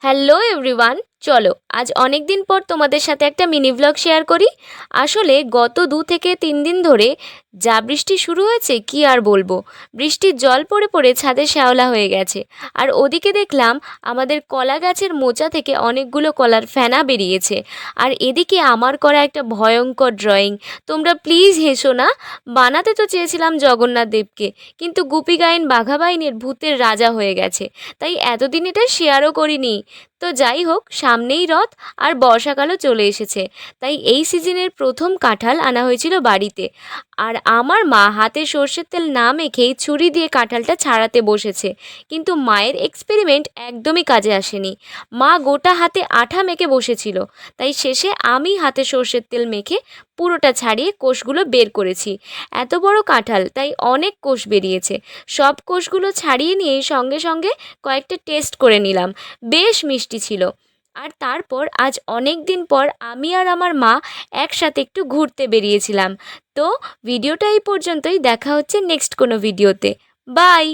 Hello everyone, চলো আজ অনেক দিন পর তোমাদের সাথে একটা মিনি ভ্লগ শেয়ার করি। আসলে গত 2 থেকে 3 দিন ধরে যা বৃষ্টি শুরু হয়েছে কি আর বলবো। বৃষ্টির জল পড়ে পড়ে ছাদে শ্যাওলা হয়ে গেছে। আর ওদিকে দেখলাম আমাদের কলা গাছের মোচা থেকে অনেকগুলো কলার ফেনা বেরিয়েছে। আর এদিকে আমার করা একটা ভয়ঙ্কর ড্রয়িং, তোমরা প্লিজ হেসো না। বানাতে তো চেয়েছিলাম জগন্নাথ দেবকে, কিন্তু গুপি গাইন বাঘা বাইনের ভূতের রাজা হয়ে গেছে, তাই এতদিন এটা শেয়ারও করিনি। তো যাই হোক, সামনেই রথ আর বর্ষাকালও চলে এসেছে, তাই এই সিজনের প্রথম কাঁঠাল আনা হয়েছিল বাড়িতে। আর আমার মা হাতে সর্ষের তেল না মেখেই ছুরি দিয়ে কাঁঠালটা ছাড়াতে বসেছে, কিন্তু মায়ের এক্সপেরিমেন্ট একদমই কাজে আসেনি। মা গোটা হাতে আঠা মেখে বসেছিল, তাই শেষে আমি হাতে সর্ষের তেল মেখে পুরোটা ছাড়িয়ে কোষগুলো বের করেছি। এত বড় কাঁঠাল, তাই অনেক কোষ বেরিয়েছে। সব কোষগুলো ছাড়িয়ে নিয়ে সঙ্গে সঙ্গে কয়েকটা টেস্ট করে নিলাম, বেশ মিষ্টি ছিল। আর তারপর আজ অনেক দিন পর আমি আর আমার মা একসাথে একটু ঘুরতে বেরিয়েছিলাম। তো ভিডিওটা এই পর্যন্তই, দেখা হচ্ছে নেক্সট কোনো ভিডিওতে। বাই।